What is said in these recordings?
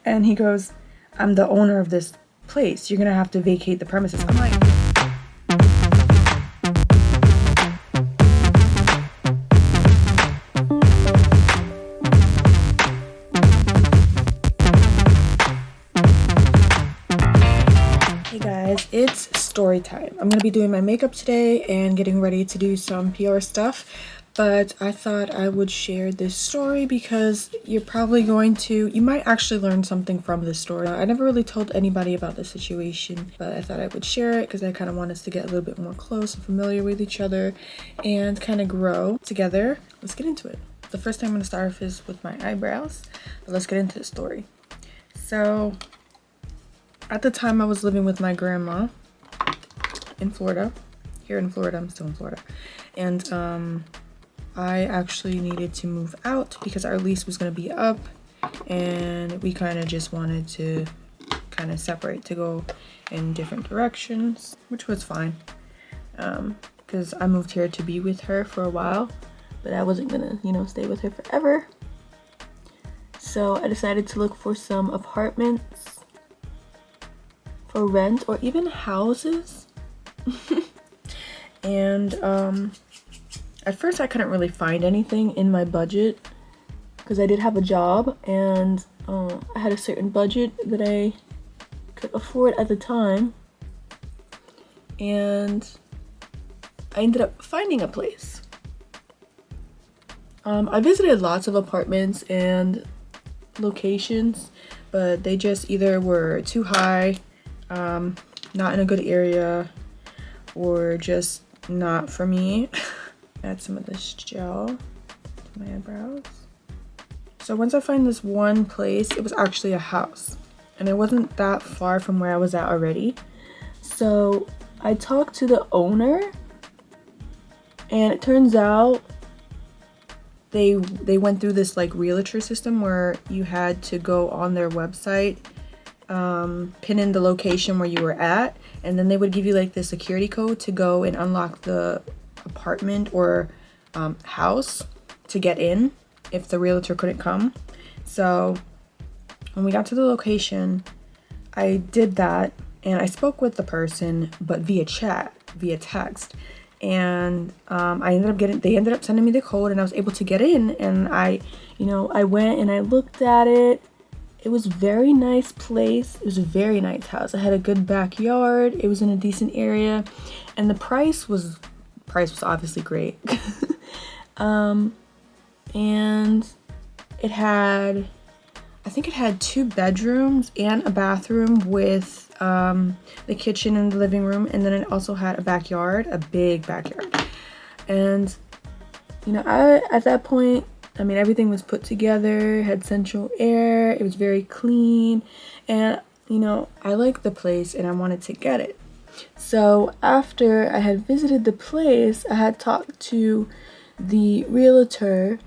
And he goes, I'm the owner of this place. You're gonna have to vacate the premises. I'm like, hey guys, it's story time. I'm gonna be doing my makeup today and getting ready to do some PR stuff. But I thought I would share this story because you're probably you might actually learn something from this story. I never really told anybody about this situation, but I thought I would share it because I kind of want us to get a little bit more close and familiar with each other and kind of grow together. Let's get into it. The first thing I'm going to start off is with my eyebrows, but let's get into the story. So at the time I was living with my grandma in Florida. Here in Florida, I'm still in Florida. And I actually needed to move out because our lease was going to be up and we kind of just wanted to kind of separate to go in different directions, which was fine because I moved here to be with her for a while, but I wasn't gonna, stay with her forever. So I decided to look for some apartments for rent or even houses. And at first I couldn't really find anything in my budget because I did have a job and I had a certain budget that I could afford at the time, and I ended up finding a place. I visited lots of apartments and locations, but they just either were too high, not in a good area, or just not for me. Add some of this gel to my eyebrows. So once I find this one place, it was actually a house and it wasn't that far from where I was at already. So I talked to the owner and it turns out they went through this like realtor system where you had to go on their website, pin in the location where you were at, and then they would give you like the security code to go and unlock the apartment or house to get in if the realtor couldn't come. So when we got to the location, I did that and I spoke with the person, but via text, and they ended up sending me the code and I was able to get in, and I went and I looked at it. It was a very nice place. It was a very nice house. I had a good backyard. It was in a decent area, and the price was obviously great. And it had 2 bedrooms and a bathroom with the kitchen and the living room, and then it also had a backyard, a big backyard. And at that point, everything was put together, had central air, it was very clean, and I liked the place and I wanted to get it. So after I had visited the place, I had talked to the realtor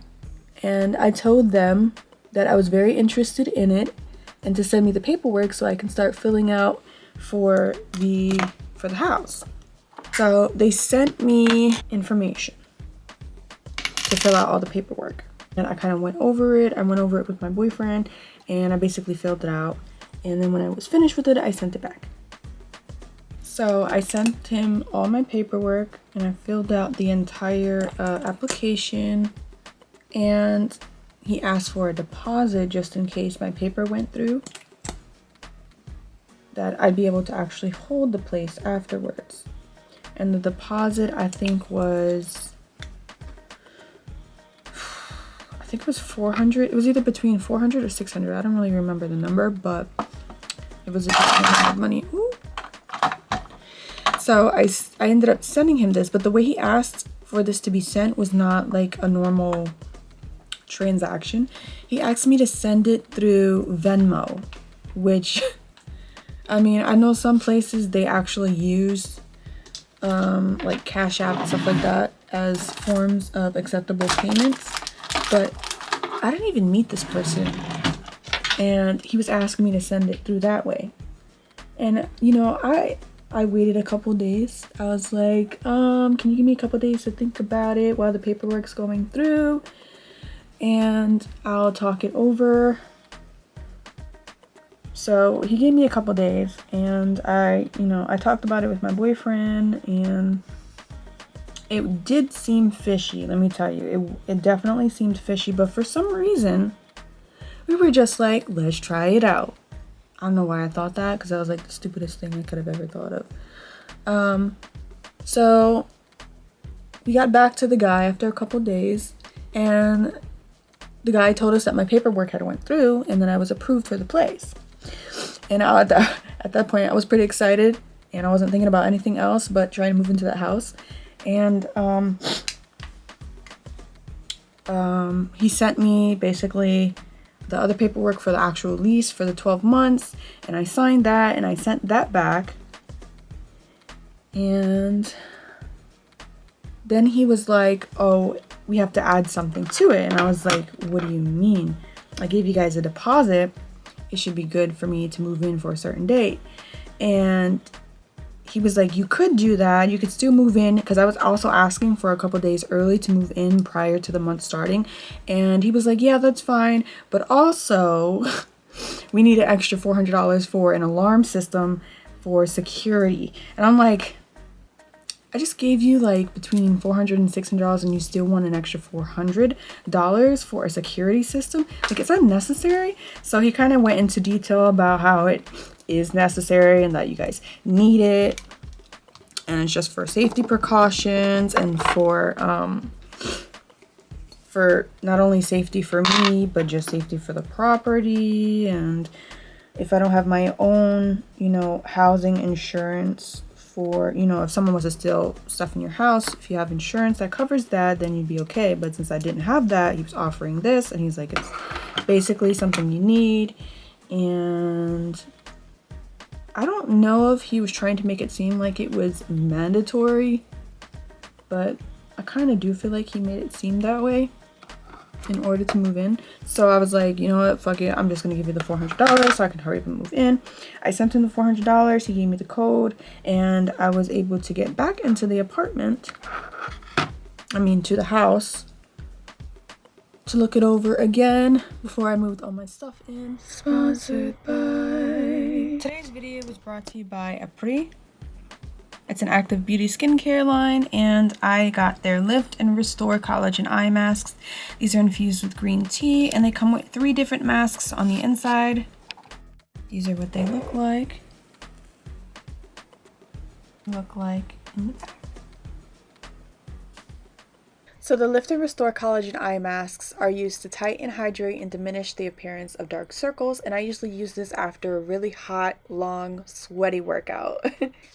and I told them that I was very interested in it and to send me the paperwork so I can start filling out for the house. So they sent me information to fill out all the paperwork, and I kind of went over it. I went over it with my boyfriend and I basically filled it out, and then when I was finished with it, I sent it back. So I sent him all my paperwork and I filled out the entire application, and he asked for a deposit just in case my paper went through, that I'd be able to actually hold the place afterwards. And the deposit I think was 400. It was either between 400 or 600. I don't really remember the number, but it was a decent amount of money. Ooh. So I ended up sending him this, but the way he asked for this to be sent was not like a normal transaction. He asked me to send it through Venmo, which I know some places they actually use like Cash App and stuff like that as forms of acceptable payments, but I didn't even meet this person and he was asking me to send it through that way. And I waited a couple days. I was like, can you give me a couple days to think about it while the paperwork's going through, and I'll talk it over. So he gave me a couple days, and I talked about it with my boyfriend, and it did seem fishy. Let me tell you, it definitely seemed fishy, but for some reason we were just like, let's try it out. I don't know why I thought that, because that was like the stupidest thing I could have ever thought of. So we got back to the guy after a couple days, and the guy told us that my paperwork had went through and then I was approved for the place. And at that point, I was pretty excited, and I wasn't thinking about anything else but trying to move into that house. And he sent me basically the other paperwork for the actual lease for the 12 months, and I signed that and I sent that back. And then he was like, oh, we have to add something to it. And I was like, what do you mean? I gave you guys a deposit. It should be good for me to move in for a certain date. And he was like, you could do that. You could still move in, because I was also asking for a couple days early to move in prior to the month starting. And he was like, yeah, that's fine. But also, we need an extra $400 for an alarm system for security. And I'm like, I just gave you like between $400 and $600, and you still want an extra $400 for a security system? Like, is that necessary? So he kind of went into detail about how it is necessary and that you guys need it, and it's just for safety precautions and for not only safety for me, but just safety for the property. And if I don't have my own, housing insurance, for, if someone was to steal stuff in your house, if you have insurance that covers that, then you'd be okay. But since I didn't have that, he was offering this, and he's like, it's basically something you need. And I don't know if he was trying to make it seem like it was mandatory, but I kind of do feel like he made it seem that way in order to move in. So I was like, you know what, fuck it, I'm just gonna give you the $400 so I can hurry up and move in. I sent him the $400, he gave me the code, and I was able to get back into the apartment, to the house, to look it over again before I moved all my stuff in. Sponsored by... Today's video was brought to you by Apri. It's an active beauty skincare line, and I got their Lift and Restore Collagen eye masks. These are infused with green tea, and they come with 3 different masks on the inside. These are what they look like. In the back. So the Lift and Restore Collagen eye masks are used to tighten, hydrate, and diminish the appearance of dark circles, and I usually use this after a really hot, long, sweaty workout.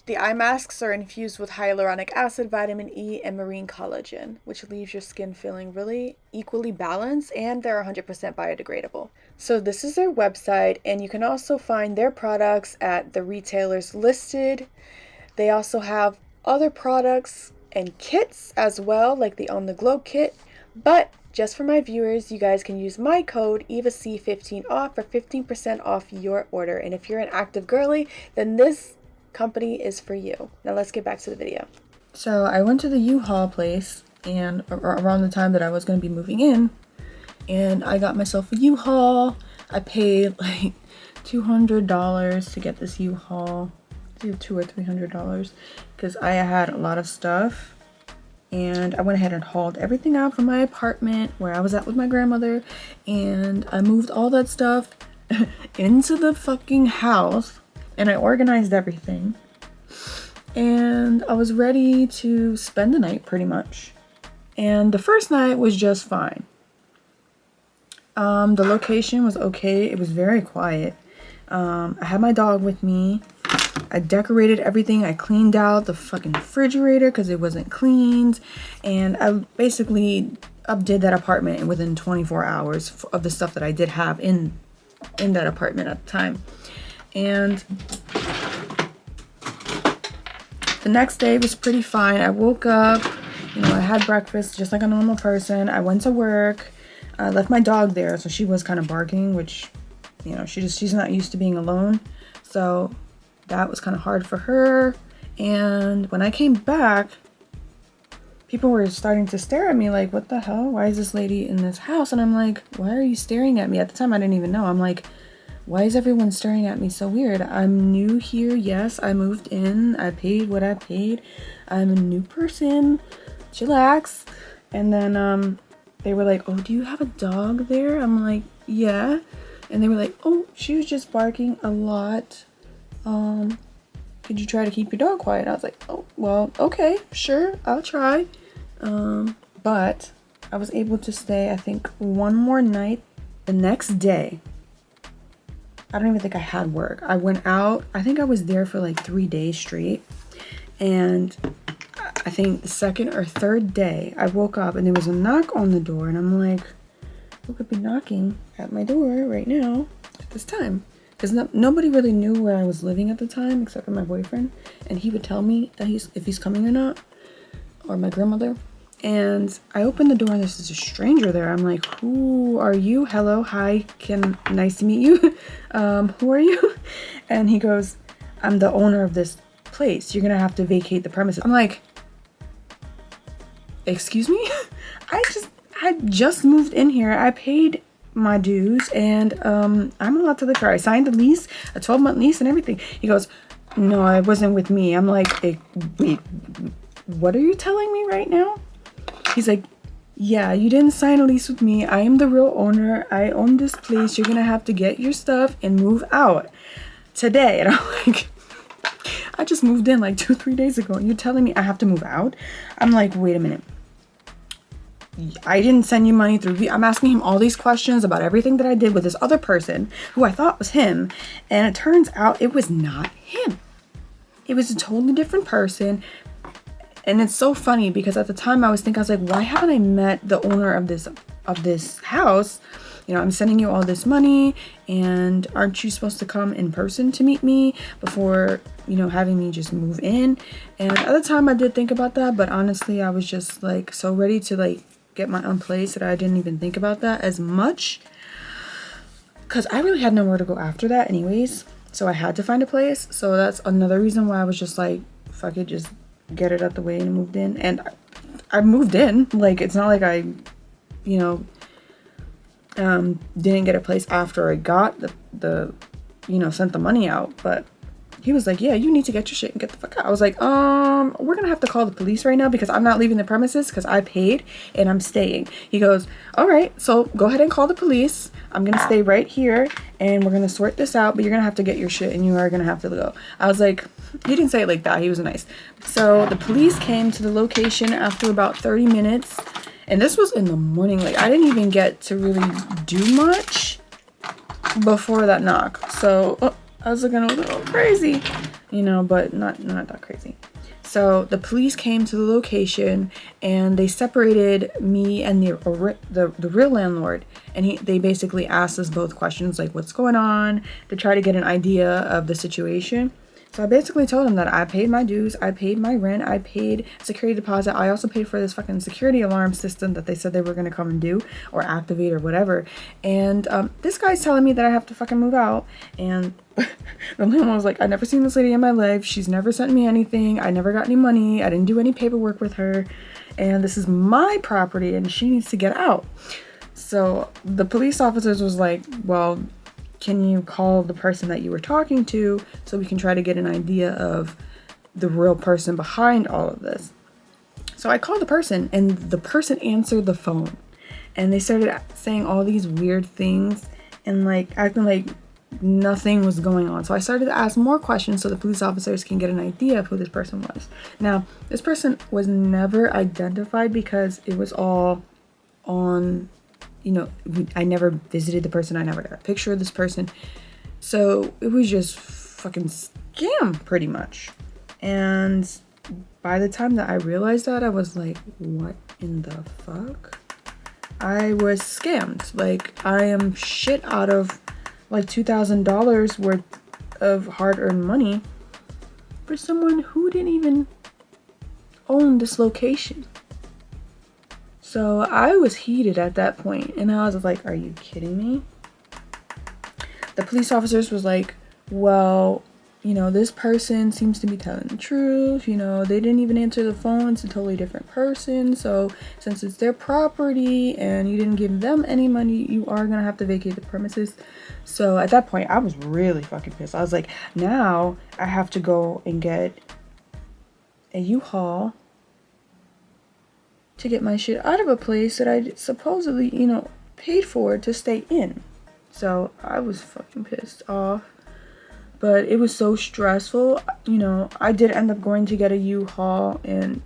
The eye masks are infused with hyaluronic acid, vitamin E, and marine collagen, which leaves your skin feeling really equally balanced, and they're 100% biodegradable. So this is their website, and you can also find their products at the retailers listed. They also have other products and kits as well, like the On the Glow kit, but just for my viewers, you guys can use my code EVAC15 off for 15% off your order. And if you're an active girly, then this company is for you. Now let's get back to the video. So I went to the U-Haul place, and around the time that I was going to be moving in, and I got myself a U-Haul. I paid like $200 to get this U-Haul. $200 or $300, because I had a lot of stuff, and I went ahead and hauled everything out from my apartment where I was at with my grandmother, and I moved all that stuff into the fucking house, and I organized everything, and I was ready to spend the night pretty much. And the first night was just fine. The location was okay. It was very quiet. I had my dog with me. I decorated everything. I cleaned out the fucking refrigerator because it wasn't cleaned. And I basically updid that apartment within 24 hours of the stuff that I did have in that apartment at the time. And the next day was pretty fine. I woke up, I had breakfast just like a normal person. I went to work. I left my dog there, so she was kind of barking, which, she's not used to being alone. So that was kind of hard for her. And when I came back, people were starting to stare at me like, what the hell? Why is this lady in this house? And I'm like, why are you staring at me? At the time, I didn't even know. I'm like, why is everyone staring at me so weird? I'm new here. Yes, I moved in. I paid what I paid. I'm a new person. Chillax. And then they were like, oh, do you have a dog there? I'm like, yeah. And they were like, oh, she was just barking a lot. Could you try to keep your dog quiet? I was like, oh, well, okay, sure, I'll try. But I was able to stay, I think, one more night. The next day, I don't even think I had work. I went out. I think I was there for like 3 days straight. And I think the second or third day, I woke up and there was a knock on the door. And I'm like, who could be knocking at my door right now at this time? Because nobody really knew where I was living at the time except for my boyfriend. And he would tell me that if he's coming or not. Or my grandmother. And I opened the door and there's a stranger there. I'm like, who are you? Hello, hi, nice to meet you. Who are you? And he goes, I'm the owner of this place. You're gonna have to vacate the premises. I'm like, excuse me? I just moved in here. I paid my dues and I'm allowed to live here. I signed the lease, a 12-month lease and everything. He goes, no, it wasn't with me. I'm like, wait, what are you telling me right now? He's like, yeah, you didn't sign a lease with me. I am the real owner. I own this place. You're gonna have to get your stuff and move out today. And I'm like, I just moved in like 2-3 days ago and you're telling me I have to move out? I'm like, wait a minute. I didn't send you money through. I'm asking him all these questions about everything that I did with this other person who I thought was him. And it turns out it was not him. It was a totally different person. And it's so funny because at the time I was like, why haven't I met the owner of this house? You know, I'm sending you all this money and aren't you supposed to come in person to meet me before, you know, having me just move in? And at the time I did think about that, but honestly, I was just like so ready to like get my own place that I didn't even think about that as much because I really had nowhere to go after that anyways. So I had to find a place. So that's another reason why I was just like, fuck it, just get it out the way and moved in. And I moved in. Like, it's not like I, you know, didn't get a place after I got the you know, sent the money out. But he was like, yeah, you need to get your shit and get the fuck out. I was like, we're gonna have to call the police right now because I'm not leaving the premises because I paid and I'm staying. He goes, all right, so go ahead and call the police. I'm gonna stay right here and we're gonna sort this out, but you're gonna have to get your shit and you are gonna have to go. I was like, he didn't say it like that. He was nice. So the police came to the location after about 30 minutes. And this was in the morning. Like, I didn't even get to really do much before that knock. So I was looking a little crazy, you know, but not that crazy. So the police came to the location and they separated me and the real landlord. And they basically asked us both questions like, what's going on, to try to get an idea of the situation. So I basically told him that I paid my dues, I paid my rent, I paid security deposit. I also paid for this fucking security alarm system that they said they were going to come and do or activate or whatever. And this guy's telling me that I have to fucking move out. And the landlord was like, I've never seen this lady in my life. She's never sent me anything. I never got any money. I didn't do any paperwork with her. And this is my property and she needs to get out. So the police officers was like, well, can you call the person that you were talking to so we can try to get an idea of the real person behind all of this? So I called the person and the person answered the phone and they started saying all these weird things and like acting like nothing was going on. So I started to ask more questions so the police officers can get an idea of who this person was. Now, this person was never identified because it was all on, you know, I never visited the person. I never got a picture of this person. So it was just fucking scam pretty much. And by the time that I realized that, I was like, what in the fuck? I was scammed. Like, I am shit out of like $2,000 worth of hard-earned money for someone who didn't even own this location. So I was heated at that point and I was like, are you kidding me? The police officers was like, well, you know, this person seems to be telling the truth. You know, they didn't even answer the phone. It's a totally different person. So since it's their property and you didn't give them any money, you are gonna have to vacate the premises. So at that point, I was really fucking pissed. I was like, now I have to go and get a U-Haul to get my shit out of a place that I supposedly, you know, paid for to stay in. So I was fucking pissed off. But it was so stressful. You know, I did end up going to get a U-Haul, and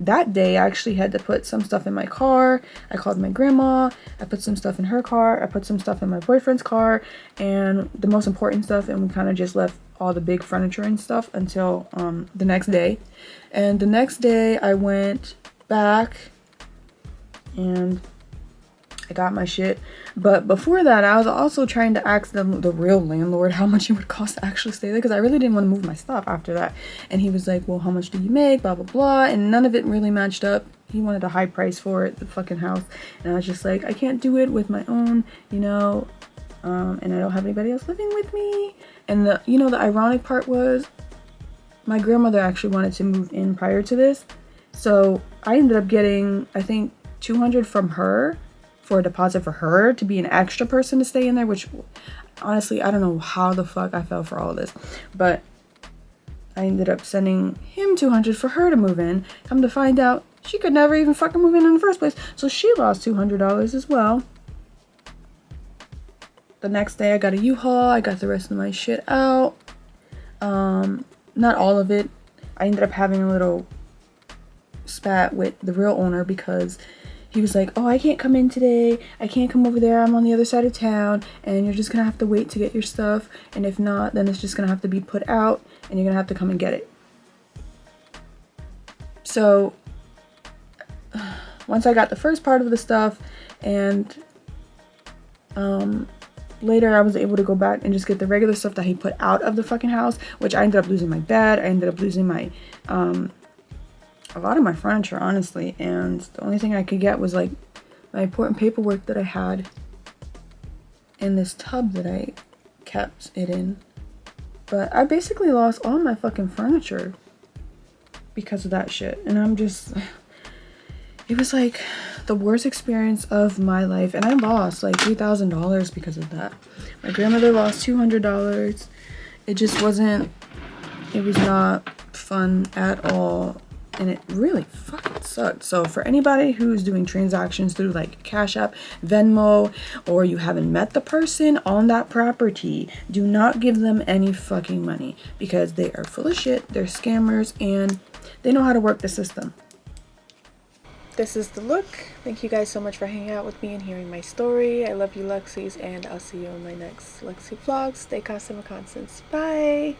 that day I actually had to put some stuff in my car. I called my grandma. I put some stuff in her car. I put some stuff in my boyfriend's car, and the most important stuff, and we kind of just left all the big furniture and stuff until the next day. And the next day I went back and I got my shit. But before that, I was also trying to ask the real landlord how much it would cost to actually stay there, because I really didn't want to move my stuff after that. And he was like, well, how much do you make, blah blah blah, and none of it really matched up. He wanted a high price for it, the fucking house, and I was just like, I can't do it with my own, you know, and I don't have anybody else living with me. And the, you know, the ironic part was my grandmother actually wanted to move in prior to this, so I ended up getting, I think, $200 from her for a deposit for her to be an extra person to stay in there, which honestly, I don't know how the fuck I fell for all of this, but I ended up sending him $200 for her to move in. Come to find out, she could never even fucking move in the first place, so she lost $200 as well. The next day I got a U-Haul. I got the rest of my shit out. Not all of it. I ended up having a little spat with the real owner because he was like, oh, I can't come in today. I can't come over there. I'm on the other side of town, and you're just gonna have to wait to get your stuff. And if not, then it's just gonna have to be put out, and you're gonna have to come and get it. So once I got the first part of the stuff, and later I was able to go back and just get the regular stuff that he put out of the fucking house, which I ended up losing my bed. I ended up losing my a lot of my furniture, honestly, and the only thing I could get was like my important paperwork that I had in this tub that I kept it in. But I basically lost all my fucking furniture because of that shit, and I'm just, it was like the worst experience of my life, and I lost like $3,000 because of that. My grandmother lost $200. It just wasn't, it was not fun at all. And it really fucking sucked. So for anybody who's doing transactions through like Cash App, Venmo, or you haven't met the person on that property, do not give them any fucking money, because they are full of shit, they're scammers, and they know how to work the system. This is the look. Thank you guys so much for hanging out with me and hearing my story. I love you, Luxies, and I'll see you on my next Luxy vlog. Stay constant with constants. Bye!